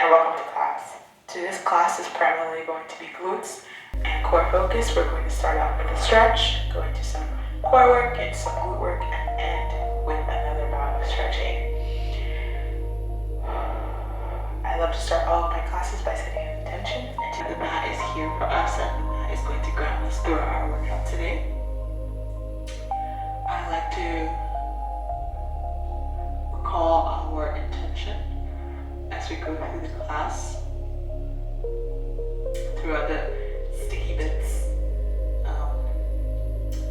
and welcome to class. Today's class is primarily going to be glutes and core focus. We're going to start out with a stretch, go into some core work, into some glute work, and end with another bout of stretching. I love to start all of my classes by setting an intention, and the mat is here for us, and the mat is going to ground us through our workout today. I like to recall our intention as we go through the class, throughout the sticky bits.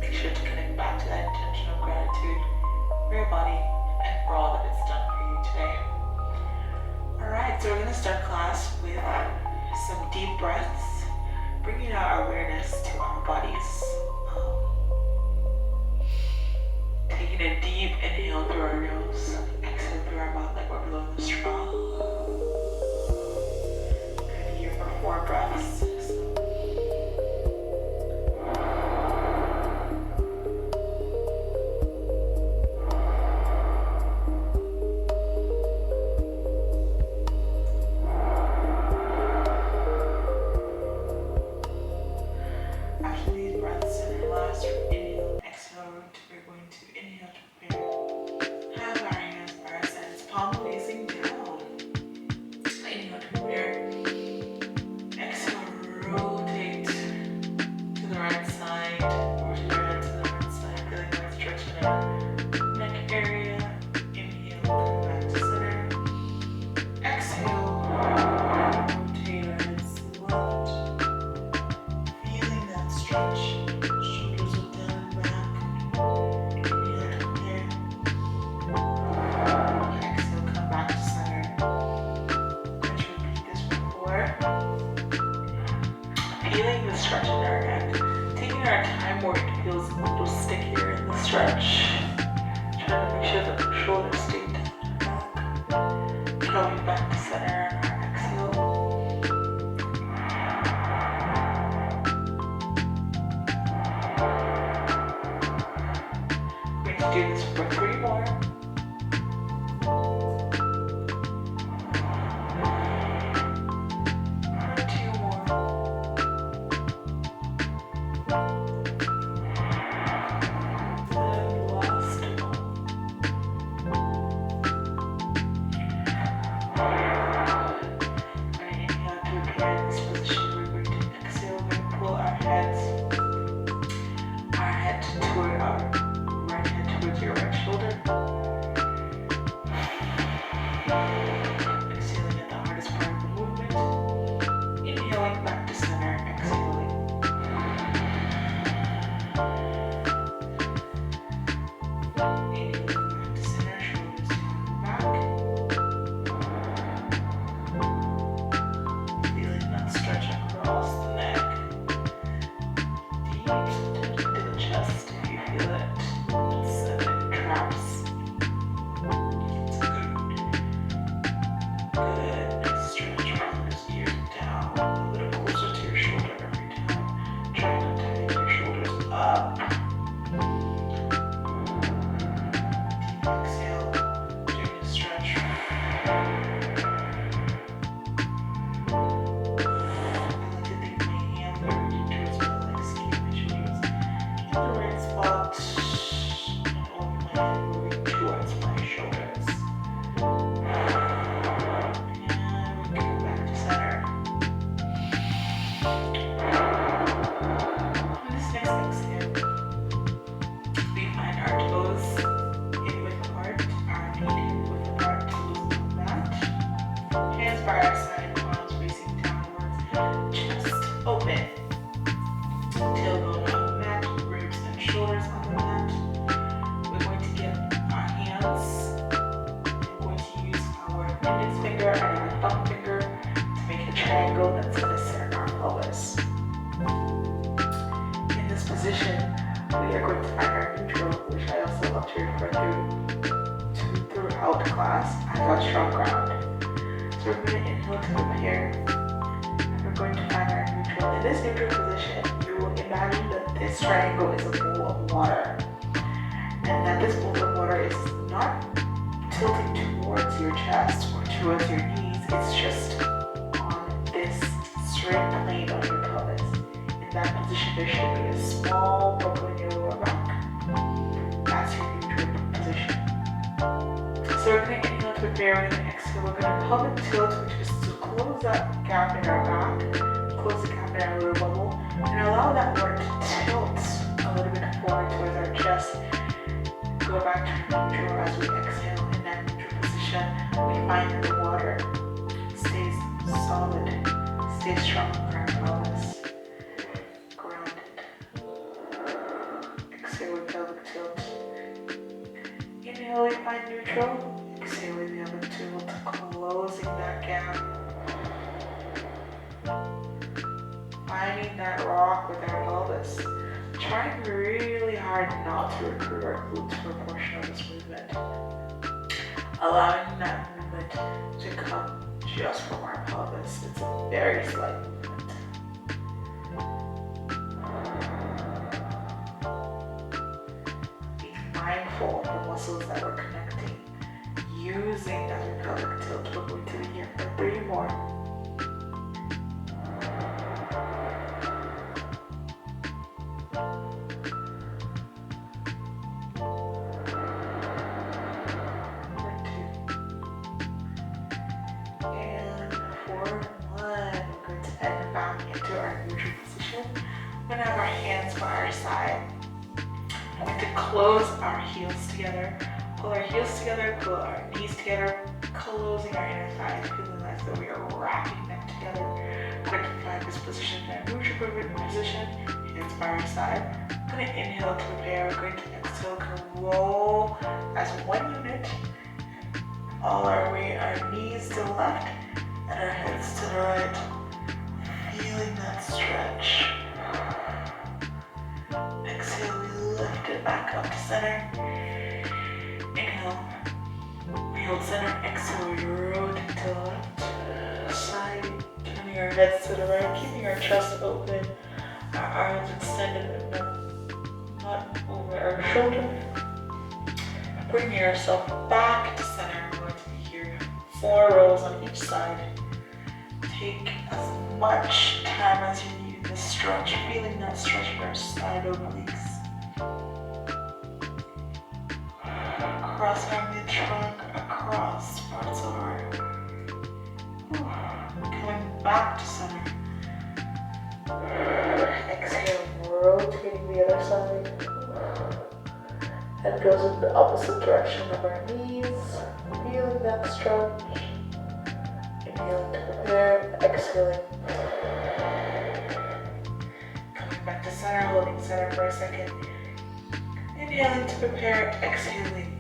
Make sure to connect back to that intention of gratitude for your body and for all that it's done for you today. Alright, so we're going to start class with some deep breaths, bringing our awareness to our bodies. Taking a deep inhale through our nose, exhale through our mouth like we're blowing the straw. Good here for 4 breaths. After these breaths and our last inhale and exhale, we're going to inhale to prepare. Have our hands by our sides, palm facing down. Inhale to prepare. Exhale, rotate to the right side, or to your head to the right side, feeling that stretch in our neck area. Inhale, come back to center. Exhale, rotate our heads left. Feeling that stretch. Shoulders look down and back. Inhale to prepare. Exhale, come back to center. Going to repeat this for 4. Feeling the stretch in our neck. Taking our time where it feels a little stickier in the stretch. Trying to make sure that the shoulders stay down and back. Coming back to center on our exhale. We're going to do this for 3 more. 2 more. And last one. Alright, inhale to appear in this position. We're going to exhale. We're going to pull our head toward our right hand towards your right shoulder. Exhaling at the hardest part of the movement. Inhaling back to center, exhaling. Inhaling back to center, shoulders down back. Feeling that stretch across the neck. Deep into the chest if you feel it. So it traps. Good. Nice stretch. Shoulders geared down. A little closer to your shoulder every time. Try not to make your shoulders up. Deep exhale. Doing a stretch. I like to think my hands are reaching towards my legs, keeping my shoulders in the right spot, and only my head moving towards my shoulders. And we come back to center. On this next exhale, we find our toes in width apart, our feet in width apart, toes on the mat. Hands by our side, palms facing downwards, chest open. Tailbone on the mat, ribs and shoulders on the mat. We're going to get our hands. We're going to use our index finger and our thumb finger to make a triangle that's going to center our pelvis. In this position, we are going to find our neutral, which I also love to refer to throughout class as our strong ground. So we're going to inhale to prepare, and we're going to find our neutral. In this neutral position, you will imagine that this triangle is a bowl of water, and that this bowl of water is not tilting towards your chest or towards your knees. It's just straight plane on your pelvis. In that position, there should be a small buckle in your lower back. That's your neutral position. So we're going to inhale to prepare, and exhale, we're going to pelvic tilt, which is to close that gap in our back, close the gap in our lower bubble, and allow that water to tilt a little bit forward towards our chest. Go back to neutral as we exhale. In that neutral position, we find that the water stays solid, stays strong for our pelvis. Grounded. Exhale with pelvic tilt. Inhale, we find neutral. Exhale with pelvic tilt, closing that gap. Finding that rock with our pelvis. Trying really hard not to recruit our glutes for a portion of this movement. Allowing that movement to come just from our pelvis. It's a very slight movement. Being mindful of the muscles that we're connecting. Using that pelvic tilt. We're going to be here for 3 more. Close our heels together, pull our heels together, pull our knees together, closing our inner thighs, feeling as though we are wrapping them together. We're going to find this position in a neutral position, hands by our side. We're going to inhale to prepare, we're going to exhale, going to roll as one unit, all our weight, our knees to the left, and our heads to the right, feeling that stretch. Exhale, we lift it back up to center. Inhale, we hold center. Exhale, we rotate to the left side, turning our heads to the right, keeping our chest open, our arms extended and not over our shoulder. Bringing ourselves back to center. We're going to be here 4 rolls on each side. Take as much time as you need in this stretch, feeling that stretch in our side obliques. Across our mid-trunk, across parts of our... Coming back to center. Exhale, rotating the other side. Head goes in the opposite direction of our knees. Feeling that stretch. Inhaling to prepare, exhaling. Coming back to center, holding center for a second. Inhaling to prepare, exhaling.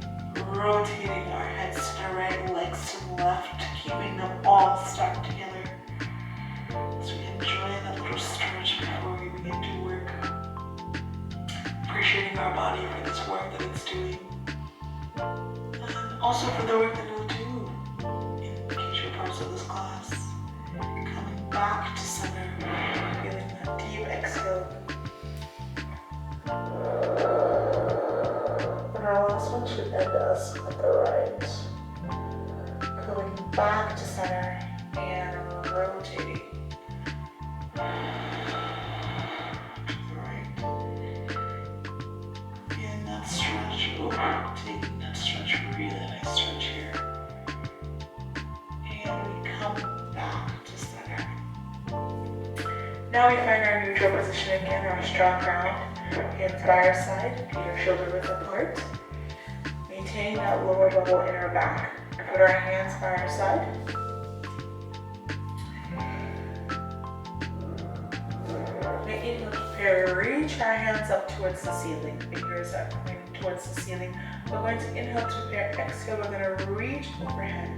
Rotating our heads to the right, legs to the left, keeping them all stacked together. As we enjoy that little stretch before we begin to work. Appreciating our body for this work that it's doing. And also for the work that it'll do in future parts of this class. Coming back to center, feeling that deep exhale. Our last one should end us at the right. Coming back to center and rotating to the right. Feeling that stretch. Taking that stretch, really nice stretch here. And we come back to center. Now we find our neutral position again, our strong ground. Hands by our side, feet are shoulder width apart. Maintain that lower bubble in our back. Put our hands by our side. Making a prepare, reach our hands up towards the ceiling. Fingers are pointing towards the ceiling. We're going to inhale to prepare. Exhale, we're going to reach overhead.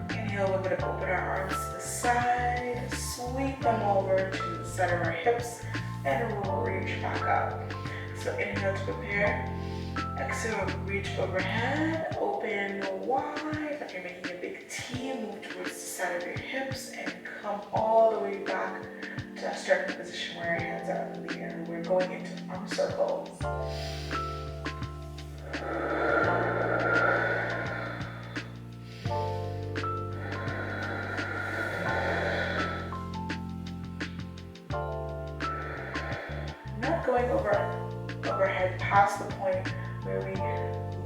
Inhale, we're going to open our arms to the side. Sweep them over to the center of our hips. And we'll reach back up. So inhale to prepare. Exhale, reach overhead, open wide, like you're making a big T, move towards the side of your hips, and come all the way back to that starting position where your hands are up in the air. We're going into arm circles. going overhead past the point where we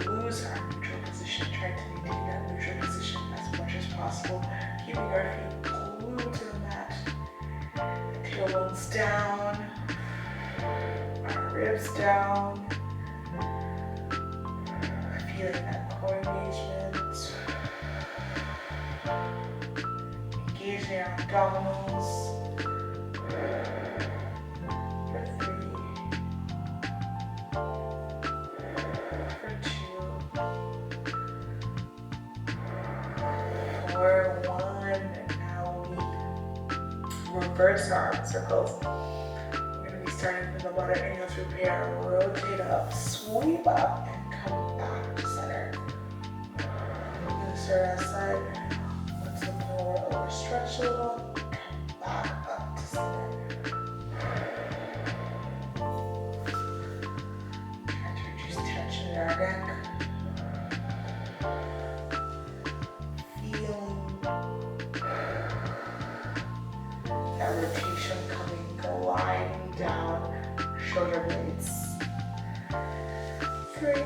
lose our neutral position, trying to maintain that neutral position as much as possible, keeping our feet glued to the mat, tailbones down, our ribs down, feeling that core engagement, engaging our abdominals. For 3, for 2, for 1, and now we reverse our arm circles. We're going to be starting from the bottom. Inhale to prepare, rotate up, sweep up, and come back to center. We're going to start outside. Once the core overstretch a little, come back up to center. Try to reduce tension in our neck. Feeling that rotation coming, gliding down shoulder blades. 3.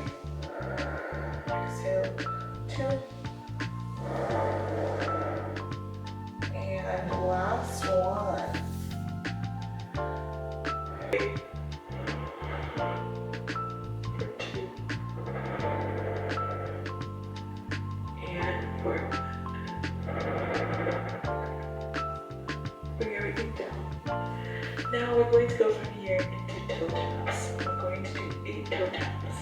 Exhale. 2. And last one. 3. For 2. And for 1. Bring everything down. Now we're going to go from here into toe taps. We're going to do 8 toe taps.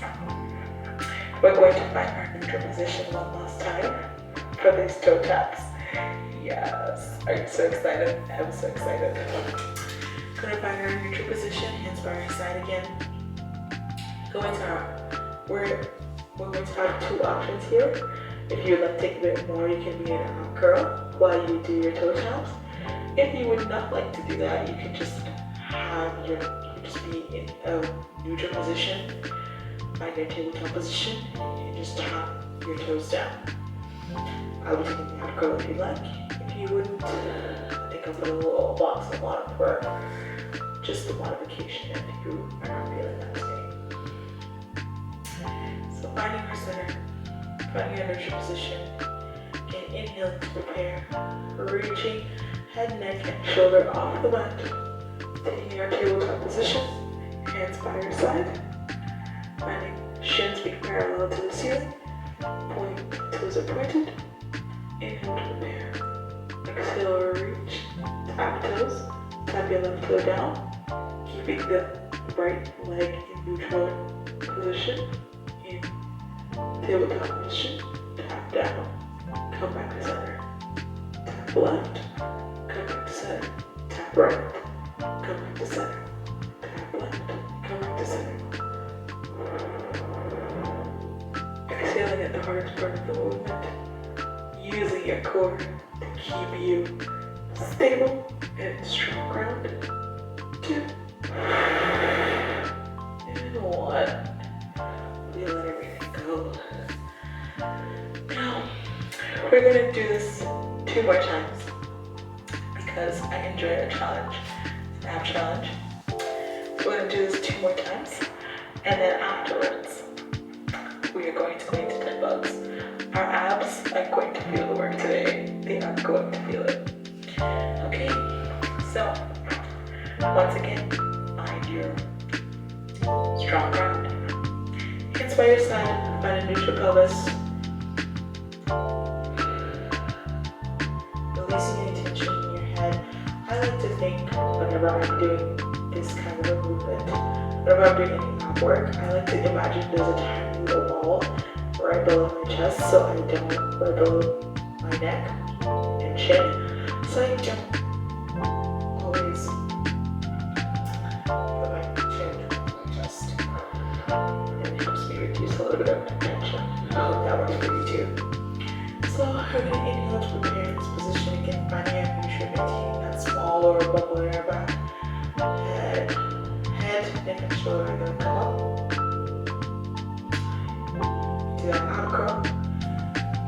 We're going to find our neutral position one last time for these toe taps. Yes. Are you so excited? I'm so excited. Gonna find our neutral position, hands by our side again. We're going to have 2 options here. If you would like to take a bit more, you can be in an arm curl while you do your toe taps. If you would not like to do that, you can just be in a neutral position, find your tabletop position, and just tap your toes down. I'll be taking the arm curl if you'd like. If you wouldn't, I think I'll put a little box on the bottom for just the modification if you are not feeling that today. So finding our center, finding our neutral position, and inhaling to prepare, reaching head, neck, and shoulder off the mat, taking our tabletop position, hands by your side, finding shins being parallel to the ceiling, toes are pointed, inhale to prepare, exhale, reach, tap toes, tap your left toe down, keeping the right leg in neutral position, in tabletop position, tap down, come back to center, tap left, come back to center, tap right, come back to center, tap left, come back to center. Exhaling at the hardest part of the movement, using your core to keep you stable and strong ground. 2 and 1. We let everything go. Now, we're going to do this 2 more times because I enjoy a challenge, an ab challenge. So we're going to do this 2 more times, and then afterwards, we are going to go into dead bugs. Our abs are going to feel the work today. They are going to feel it. Okay, so once again, find your strong ground. Hands by your side, find a neutral pelvis. Releasing any tension in your head. I like to think whenever I'm doing this kind of a movement, whenever I'm doing any ab work, I like to imagine there's a tiny little ball right below my chest, so I don't, right below my neck and chin, so I don't always put my chin on my chest. And it helps me reduce a little bit of tension. I hope that works for you too. So we're going to inhale to prepare this position again, finding out if you should maintain that small lower bubble in our back. Head, neck, and shoulder are going to come up. Do that ab curl.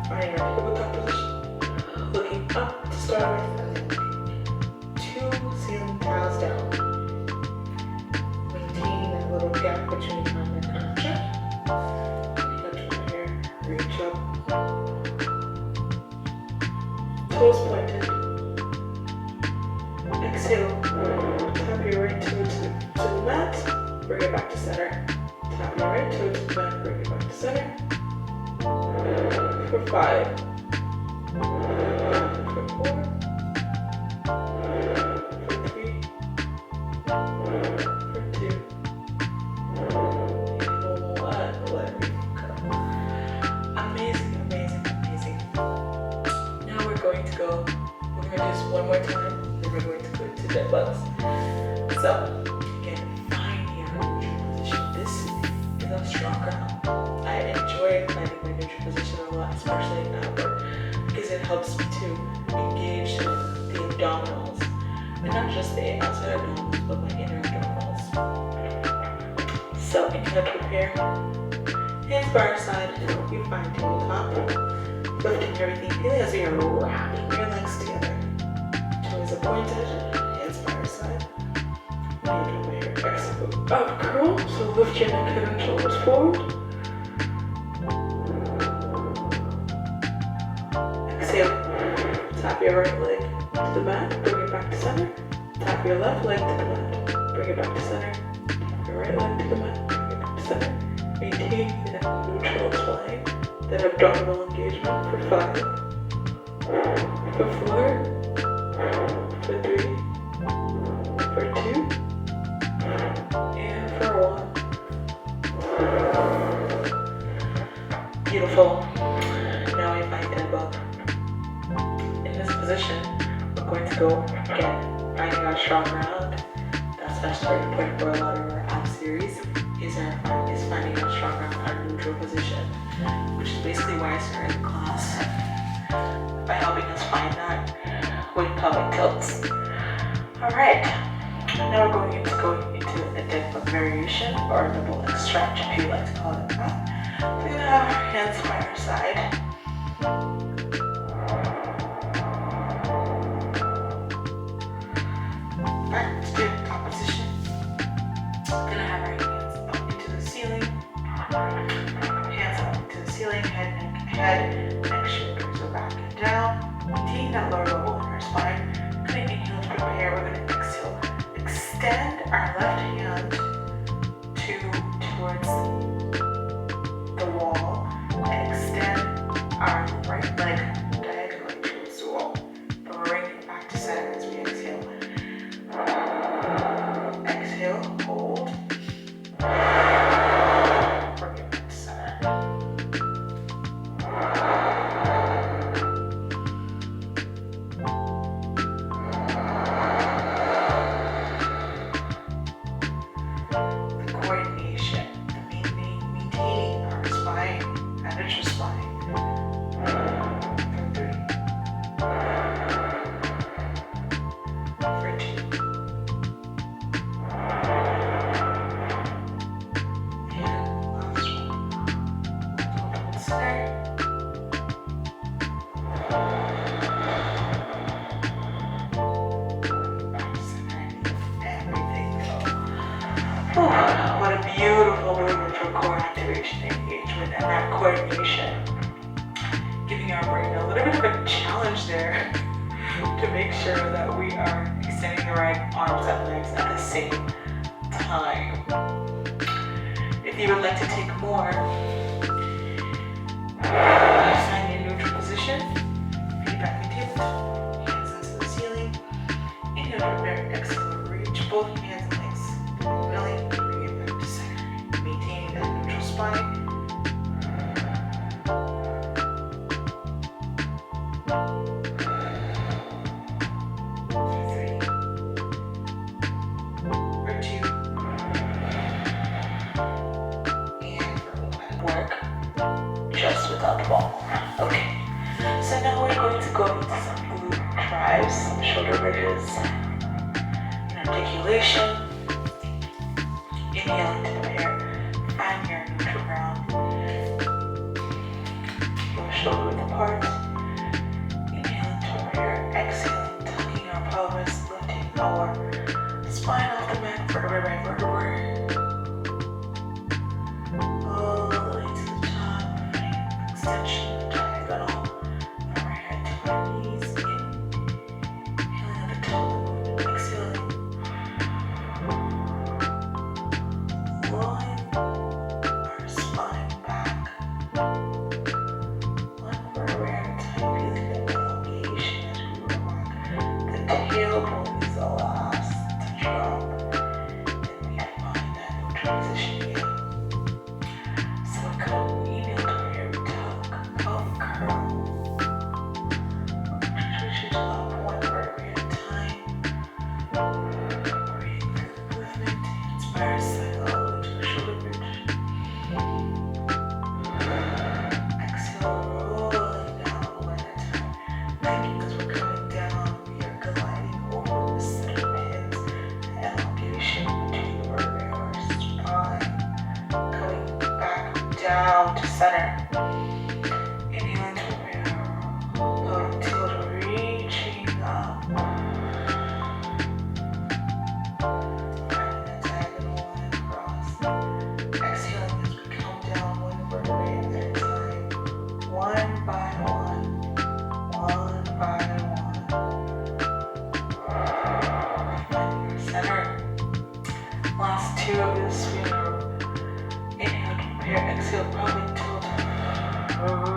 Finding our tabletop position. Looking up to start with, and then 2 ceiling tiles down. Maintaining gap between my neck and chest. Inhale to here, reach up. Toes pointed. Exhale. Tap your right toe to the mat. Bring it back to center. Tap your right toe to the mat. Bring it back to center. For 5. For 4. For 3. For 2. And let me go. Amazing, amazing, amazing. Now we're going to go. We're going to do this one more time. Then we're going to go to dead bugs. So, again, find your neutral position. This is a stronger help. I enjoy finding my neutral position a lot, especially in ab work, because it helps me to engage the abdominals, and not just the outside abdominals, but my inner abdominals. So, inhale to prepare. Hands by our side. You find tabletop. Lifting everything. Feel as you're wrapping your legs together. Toes are pointed. Hands by our side. Exhale. Up curl. So lift your neck, head, and shoulders forward. Exhale. Tap your right leg to the mat. Bring it back to center. Tap your left leg to the mat. Bring it back to center. Tap your right leg to the mat. Bring it back to center. Maintain that neutral spine, that abdominal engagement for 5, for 4, for 3, for 2, and for 1. Beautiful. Now if I get above. In this position, we're going to go again, finding our strong ground. That's our starting point for a lot of our ab series. Is finding our strong ground, our neutral position, which is basically why I started the class, by helping us find that with pelvic tilts. Alright, now we're going into a dead bug variation, or a double leg stretch, if you like to call it that. We're going to have our hands by our side. Back to the top position. We're going to have our hands up into the ceiling, head, neck, shoulders are back and down. Maintain that lower level in our spine. We're going to inhale to prepare. We're going to exhale. Extend our left hand towards the wall and extend our right leg diagonally towards the wall. But we're bringing it back to center as we exhale. Exhale, hold. What a beautiful movement for core activation and engagement, and that coordination, giving our brain a little bit of a challenge there to make sure that we are extending the right arms and legs at the same time. If you would like to take more, find a neutral position, feet back in tabletop, hands into the ceiling, inhale to prepare, exhale, reach both hands and legs, belly, bring it back to center, maintaining that neutral spine. Just without the ball. Okay, so now we're going to go into some glute drives, some shoulder bridges, and articulation. Inhaling to prepare, find your neutral ground. Your shoulder width apart. Inhaling to prepare, exhaling, tucking our pelvis, lifting our spine off the mat, vertebrae by vertebrae. tailbone is the last to drop. Then we find that no transition again. So come inhale to here, tuck, pelvic curl. Switch it up one vertebrae at a time. Breathe through the movement. Inspire, side all the way to the shoulder bridge. Exhale, rolling down one at a time. Thinking as we're coming down, we are gliding over the set of pins, elongation between the vertebrae of our spine. Coming back down to center. Inhaling to pelvic tilt, reaching up. Finding a diagonal line across. Exhaling as we come down one vertebrae at a time. One by one. One by one. Finding our center. Last two of this, we are inhale to prepare, exhale, pelvic tilt,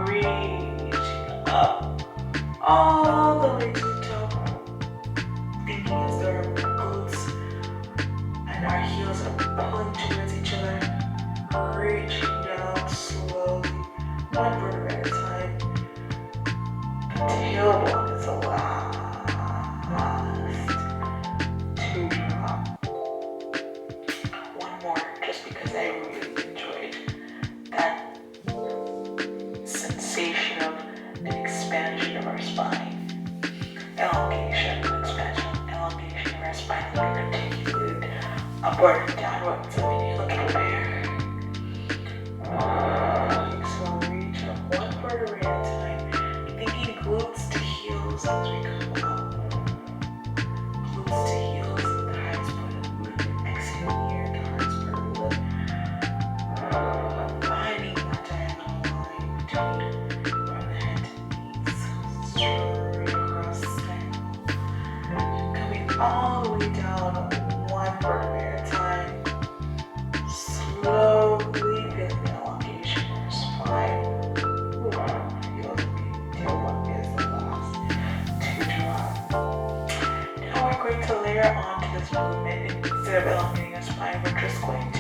reaching up all the way to the top. Thinking as though our glutes and our heels are pulling towards each other, reaching down slowly, one vertebrae at a time. The tailbone is the last to drop. One more, just because I really enjoyed that sensation of an expansion of our spine. Elongation, expansion, elongation of our spine, like articulated upward and downward. So inhale to prepare. Exhale, reach up one vertebrae at a time. Thinking glutes to heels as we come up. Glutes to heels, the highest point of the movement. Exhale here, the hardest part of the lift. Finding that diagonal line between from the head to the knees, straight across the spine. Coming all the way down one vertebrae at a time. Slowly building the elongation of your spine. Feel the tailbone is the last to drop. Now we're going to layer onto this movement. Instead of elongating our spine, we're just going to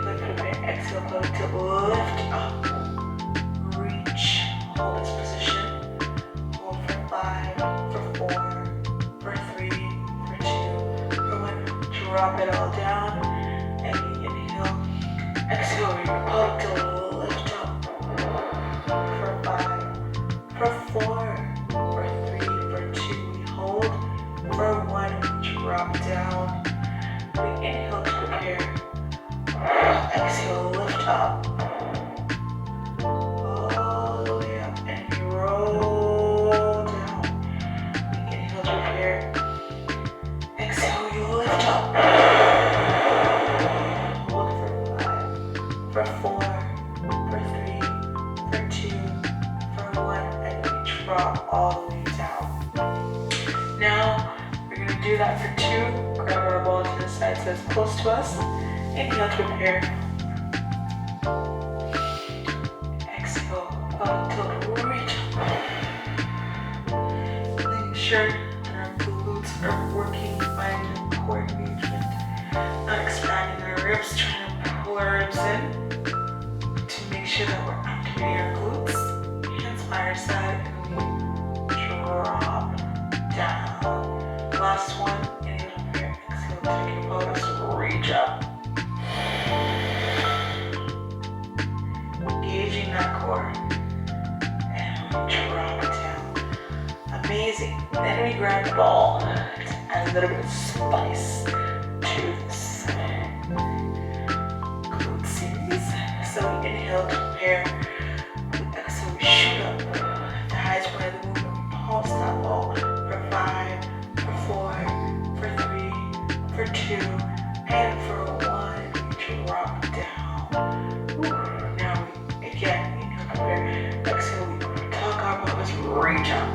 lift a bit, exhale, pelvic to lift up, reach, hold this position, hold for 5, for 4, for 3, for 2, for 1, drop it all down, and we inhale, exhale, your pelvic to lift up, for 5, for 4, for 3, for 2, we hold, for 1, we drop down, we inhale to prepare, exhale, lift up, all the way up, and we roll down, we inhale to prepare, exhale, you lift up, hold for 5, for 4, for 3, for 2, for 1, and we drop all the way down. Now, we're going to do that for 2, grab our ball to the side so it's close to us, inhale to prepare, exhale, up till reach up, making sure that our glutes are working, finding core engagement, not expanding our ribs, trying to pull our ribs in to make sure that we're activating our glutes. Hands by our side and we drop down. Last one, inhale to prepare, exhale, take your pelvis, reach up. Engaging that core, and we drop it down. Amazing. Then we grab the ball to add a little bit of spice to this glute series. So we inhale to prepare, exhale, we shoot up the highest point of the movement, we pulse that ball for 5, for 4, for 3, for 2, and for 1, we drop down. Now we again inhale to prepare, exhale, we tuck our pelvis, reach up.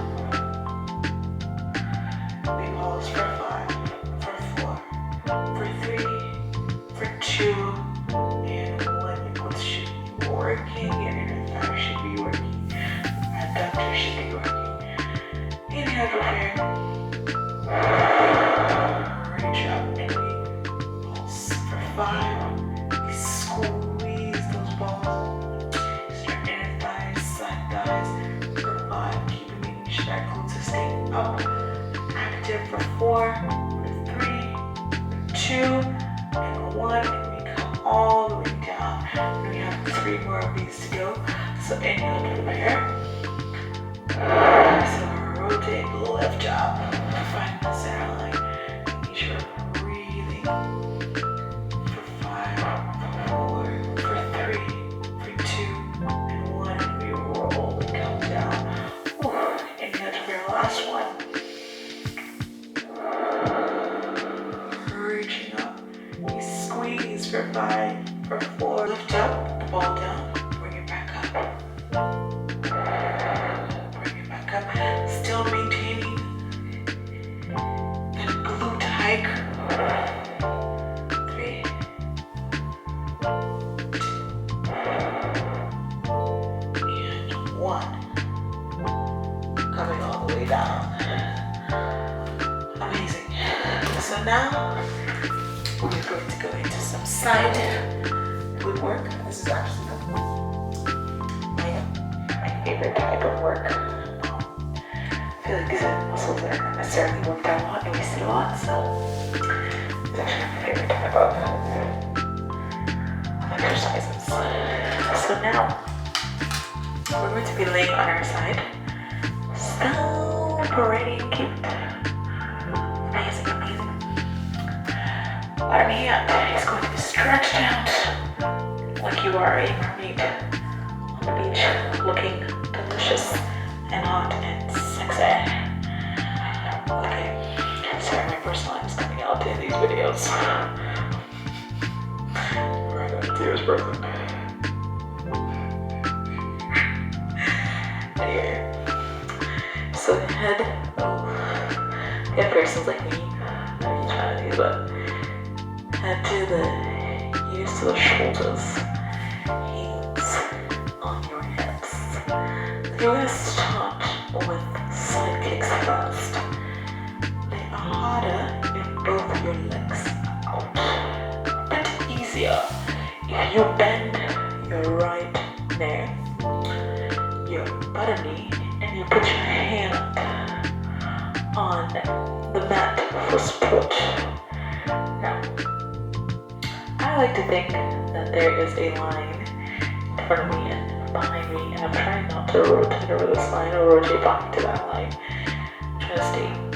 We pause for 5, for 4, for 3, for 2, and 1. Your glutes should be working, your inner thigh should be working, abductor should be working. Inhale to prepare. dip for 4, for 3, 2, and 1, and we come all the way down. And we have 3 more of these to go. So inhale to prepare. So rotate, lift up, find the center line. Make sure you're breathing. For 5, for 4, for 3, for 2, and 1, and we roll and come down. Inhale to your last one. Reaching up. You squeeze for 5, for 4. Lift up, the ball down. Bring it back up. Bring it back up. Still maintaining that glute hike. 3, 2, and 1. Coming all the way down. Amazing. So now we're going to go into some side glute work. This is actually my favorite type of work. I feel like these muscles are necessarily worked out a lot and we see a lot, so it's actually my favorite type of exercises. So now we're going to be laying on our side. So pretty and cute. Amazing, amazing. Our hand is going to be stretched out like you are a mermaid on the beach, looking delicious and hot and sexy. Okay, sorry, my first line is coming out in these videos. Right on tears, person. Anyway, so the head persons like me, I'm trying to do, but head to the ears to the shoulders, hands on your hips. You're going to start with side kicks first. They are harder if both your legs are out. A bit easier if you bend your right knee, your bottom knee, and you put your hand on the mat for support. Now, I like to think that there is a line in front of me and behind me, and I'm trying not to rotate over this line or rotate back to that line. I'm trying to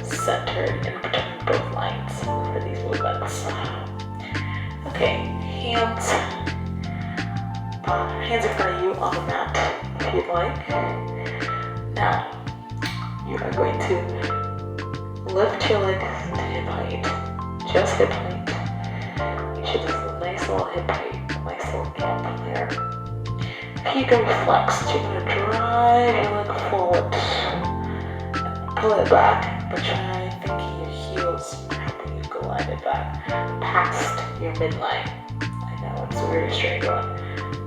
stay centered in between both lines for these movements. Okay, hands in front of you on the mat if you'd like. Now, you are going to lift your legs to hip height, just hip height. You should have a nice little hip height, nice little gap there. If you can be flexed, you're going to drive your leg forward and pull it back, but try thinking your heels are helping you glide it back past your midline. I know, it's a very strange one.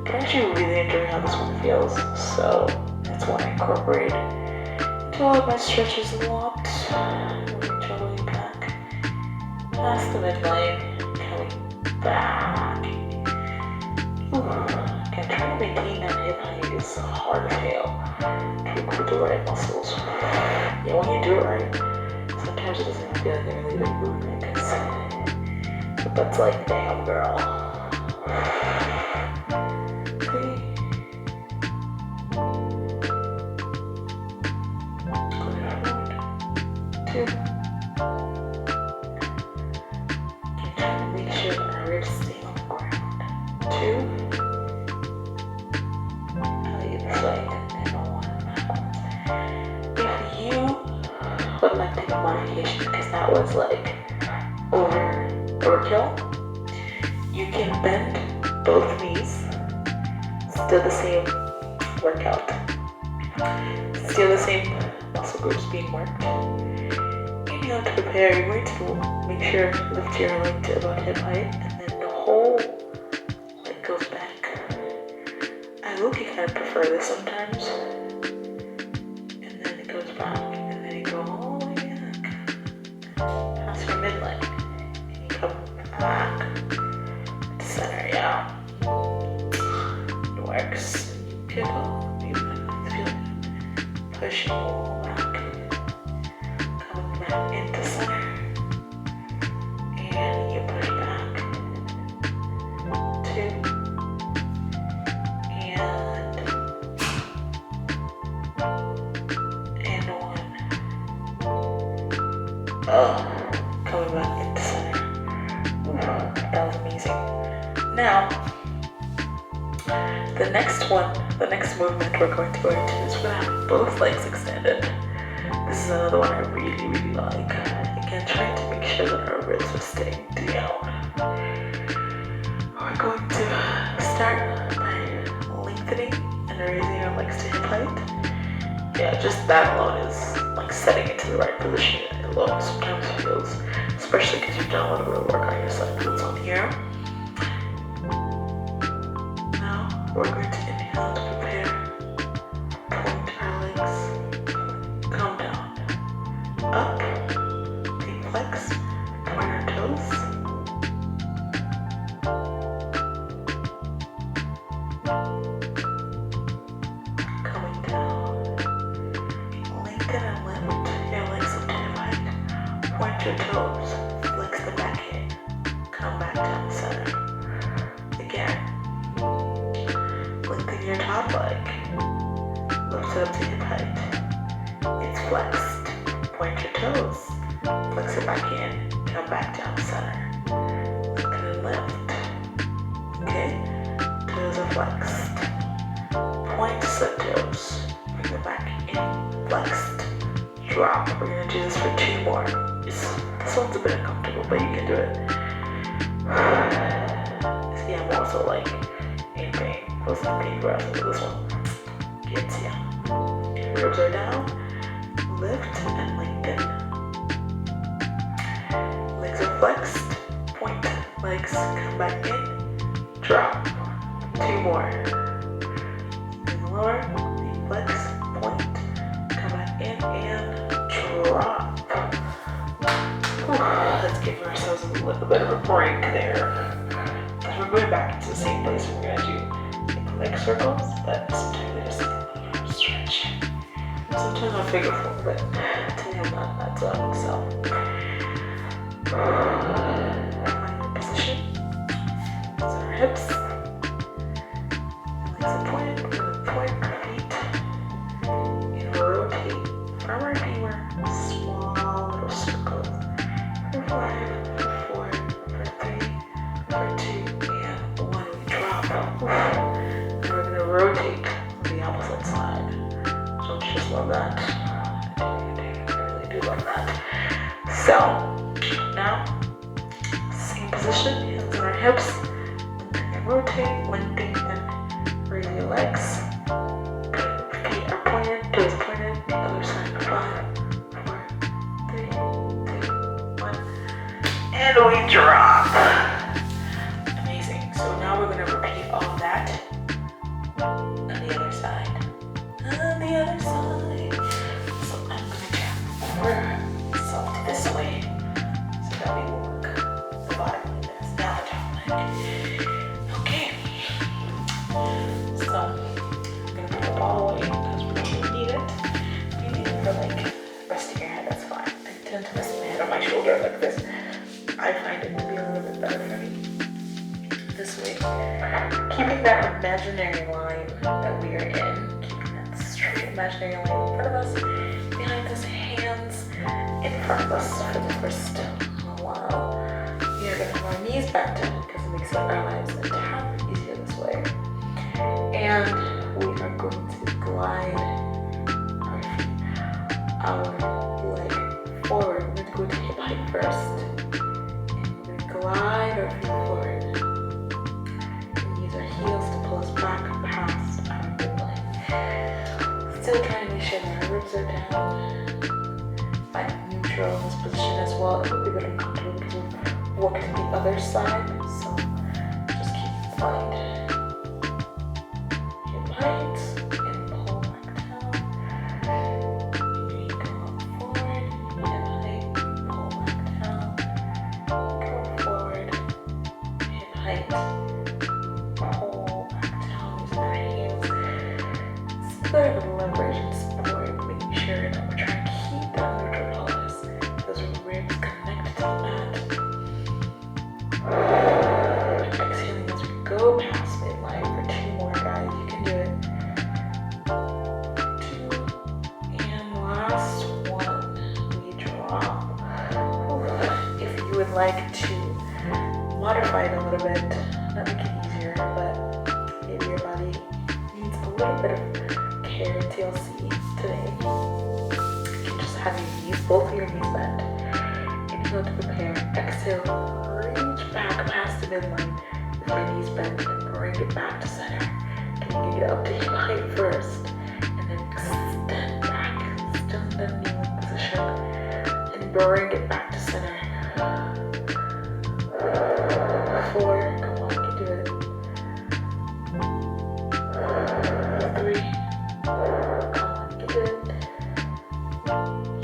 But I actually really enjoy how this one feels, so that's why I incorporate into all of my stretches a lot. Reach all the way back past the midline, coming back. Again, trying to maintain that hip height is hard as hell to include the right muscles. Yeah, when you do it right, sometimes it doesn't feel like a really big movement because the butt's like, damn girl. 3, 2. Okay, trying to make sure that our ribs stay on the ground. 2. I'll leave it this way and then on backwards. If you would like to do a modification because that was like overkill, you can bend both knees. Still the same workout. Still the same muscle groups being worked. Inhale to prepare, you're going to make sure to lift your leg to about hip height and then the whole leg goes back. I look-y kind of prefer this sometimes. And then it goes back and then you go all the way back past your midline. And you come back to center, yeah. It works. Pivot, feel it. Pushing back. Coming back into center. Coming back into center. That was amazing. Now, the next movement we're going to go into is we're going to have both legs extended. This is another one I really, really like. Again, trying to make sure that our ribs are staying down. We're going to start by lengthening and raising our legs to hip height. Yeah, just that alone is like setting it to the right position. It alone sometimes feels, especially because you've done a little bit of work on your side glutes on here. Now we're going to inhale to prepare. Point our legs, come down, up, deep flex, point our toes. Coming down, lengthen and lift your legs up to hip height. Point your toes, flex them back in, come back down center. Again, lengthen your top leg, lift it up to hip height. It's flexed, point your toes, flex it back in, come back down center. Lengthen and lift. Okay, toes are flexed. Point to set toes, bring them back in, flexed. Drop. We're gonna do this for 2 more. This one's a bit uncomfortable, but you can do it. See, I'm also like in pain. Wasn't pain grabs into this one. Gets ya. Ribs are down. Lift and lengthen. Legs are flexed. Point. Legs come back in. Drop. 2 more. And lower. Flex. Point. Come back in and drop. Let's give ourselves a little bit of a break there. Because we're going back to the same place. We're going to do leg circles, but sometimes they just need a little bit of stretch. Sometimes I figure 4, but today I'm not. That's up. So, find the position. So our hips. Legs are pointed. We're going to point our feet and rotate from our femur. Small little circles. For 5, for 4, for 3, for 2, and 1. We drop. And we're going to rotate to the opposite side. Don't you just love that? I really do love that. So, now, same position, hands on our hips. And rotate, lengthen, and raise your legs. Feet are pointed, toes are pointed, the other side. 5, 4, 3, 2, 1. And we drop. Amazing. So now we're going to repeat all of that on the other side. On the other side. So I'm going to tap over salt this way so that we will work the bottom like this. Now the top leg. Okay. So I'm going to put the ball away because we don't really need it. If you need it for like resting your head, that's fine. I tend to rest my head on my shoulder like this. I find it to be a little bit better for me this way. Keeping that imaginary line that we are in, keeping that straight imaginary line in front of us, behind us, hands in front of us for the first while. We are going to have our knees back down because it makes our lives a tad easier this way. And we are going to glide our leg forward. We're going to go to hip height first. Glide our feet forward and use our heels to pull us back past our midline. Still trying to make sure that our ribs are down. Find neutral in this position as well. It will be a bit uncomfortable because we'll work to the other side. So just keep in mind. Hip height and pull back down. Go forward, hip height, pull back down. Height, pull back down using our hands. It's a bit of a leverage and support, making sure that we're trying to keep that neutral pelvis, those ribs connected to the mat. Exhaling as we go past like to modify it a little bit, not make it easier, but maybe your body needs a little bit of care and TLC today. You can just have your knees, both of your knees bent. Inhale to prepare. Exhale, reach back past the midline with your knees bent and bring it back to center. Can you get up to hip height first? And then extend back, still in the kneeling position. And bring it back to center. 4, come on, you can do it. 3, come on, you can do it.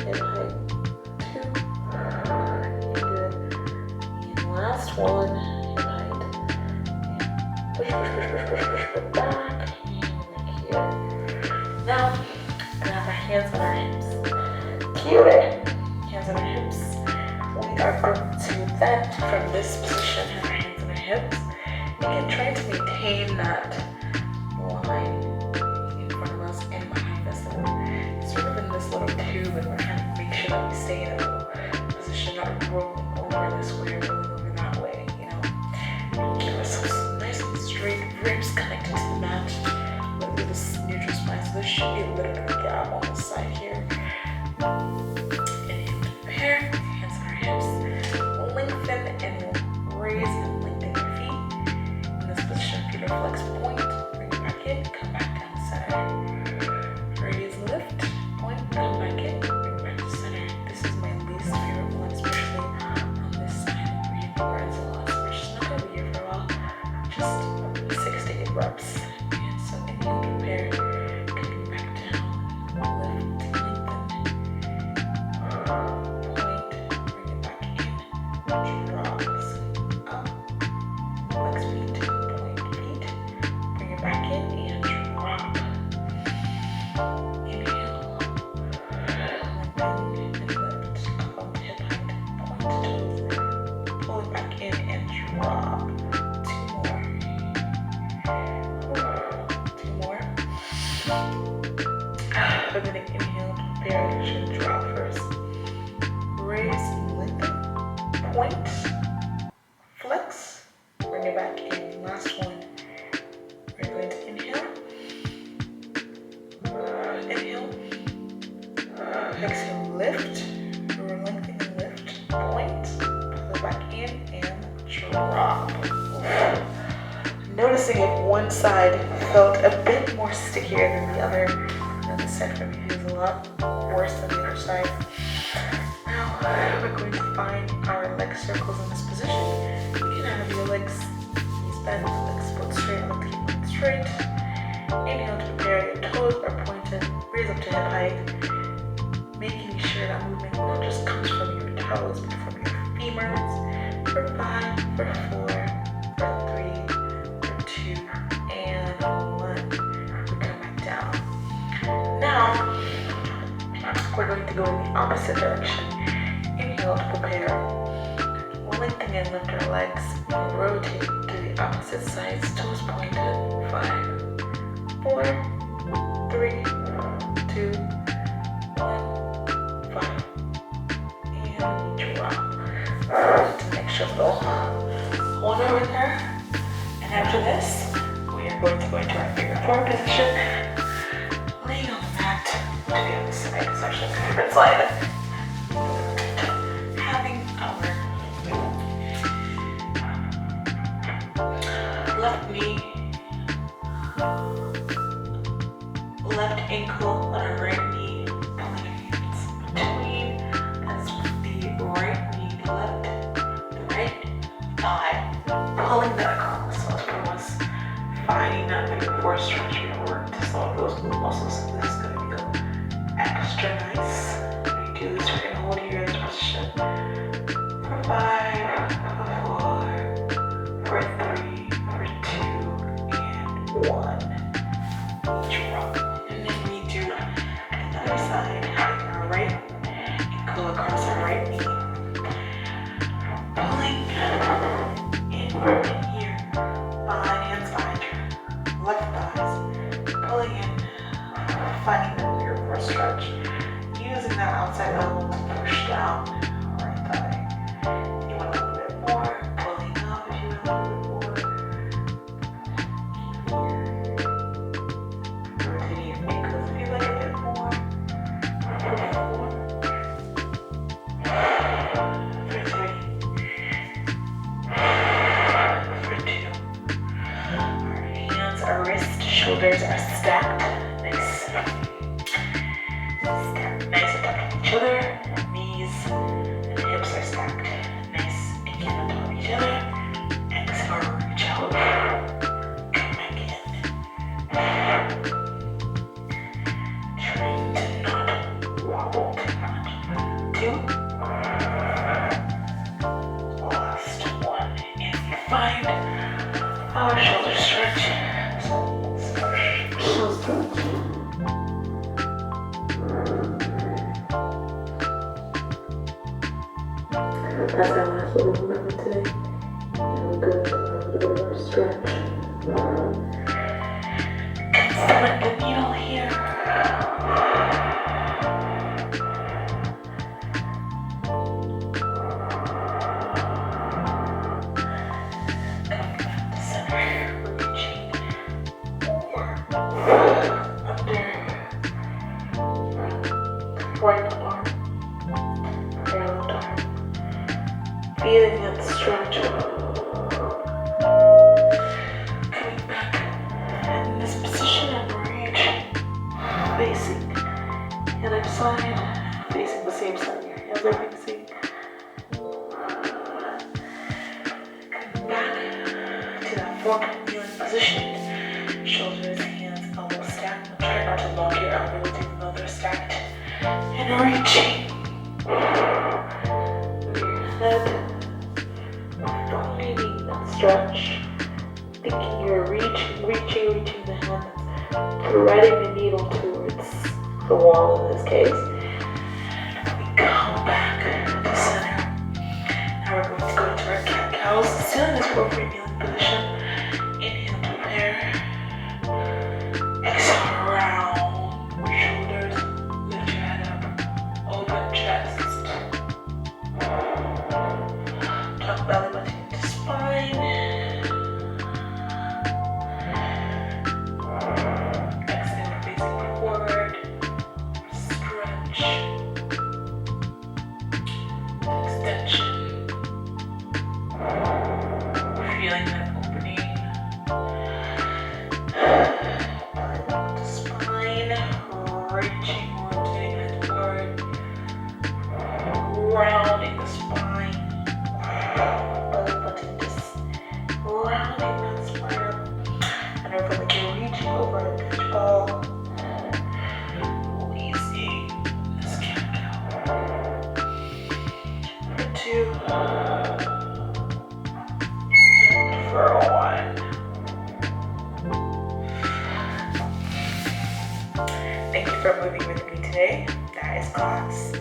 Hip height. 2, you can do it. And last one, hip height. And push back. And here. Now, we're gonna have our hands on our hips. Cute it. Hands on our hips. We are going to then, from this position, have our hands on our hips. Again, trying to maintain that line in front of us and behind us. So we're sort of in this little tube, and we're trying to make sure that we stay in a little position, not rolling over this way or rolling over that way, you know. Keep ourselves nice and straight, ribs connected to the mat with this neutral spine. So there should be a little bit of gap on the side here. And prepare, hands on our hips. Lengthen and raise and lengthen your feet. In this position, feet are flex point. Bring it back in, come back down to center. Raise, lift, point, come back in, bring it back to center. This is my least favorite one, especially on this side. Breathe burns a lot, so we're just not going to be here for a while. Just 6 to 8 reps. And so inhale, prepare, coming back down, lift, lengthen. I'm going to inhale, prepare, should drop first. Raise, lengthen, point, flex, bring it back in. Last one. We're going to inhale, exhale, lift, lengthen and lift, point, pull it back in, and drop. Noticing if one side felt a bit more stickier than the other. The side for me feels a lot worse than the other side. Now we're going to find our leg circles in this position. You can have your legs knees bent, legs both straight, and keep them straight. Inhale to prepare. Your toes are pointed. Raise up to hip height. Making sure that movement not just comes from your toes, but from your femurs. For 5, for 4, for 3, for 2, and 1. We come back down. Now, we're going to go in the opposite direction. Inhale to prepare. Lengthen and lift our legs. Rotate to the opposite sides. Toes pointed. 5, 4, 3, 2, 1, 5. And drop. To make sure little hold over there. And after this, we are going to go into our figure 4 position. Laying on the mat to the other side. It's actually a different side. Having our left knee, left ankle on our right knee, pulling our hands between. That's the right knee, the right thigh, pulling that across. So it's from us finding that figure 4 stretching and work to some of those glute muscles. This is going to feel extra nice when you do That's our last little movement today. And we're good. A little bit of a stretch. Select the needle here. Coming back to center. Reaching forward. Under. Right arm. Left arm. Feeling that stretch. Coming back in this position and reaching. Facing the other side. Facing the same side your hands are facing. Coming back to that fork kneeling position. Shoulders, hands, elbows stacked. Try not to lock your elbows into another stacked. And reaching. Your head. Finding that stretch. Thinking you're reaching the hand. Threading the needle towards the wall in this case. We come back to center. Now we're going to go into our cat cows. Still in this appropriate kneeling position. Inhale, prepare. Exhale, round shoulders. Lift your head up. Open chest. Tuck belly button into spine. Exhale, facing forward. Stretch. Extension. Feeling that opening. Belly button to spine. Reaching, rotating head forward. Rounding the spine. Belly button just rounding that spine. And over like you're reaching over a pitch ball. Releasing this cat cow. For 2. And for 1. Thank you for moving with me today. That is class.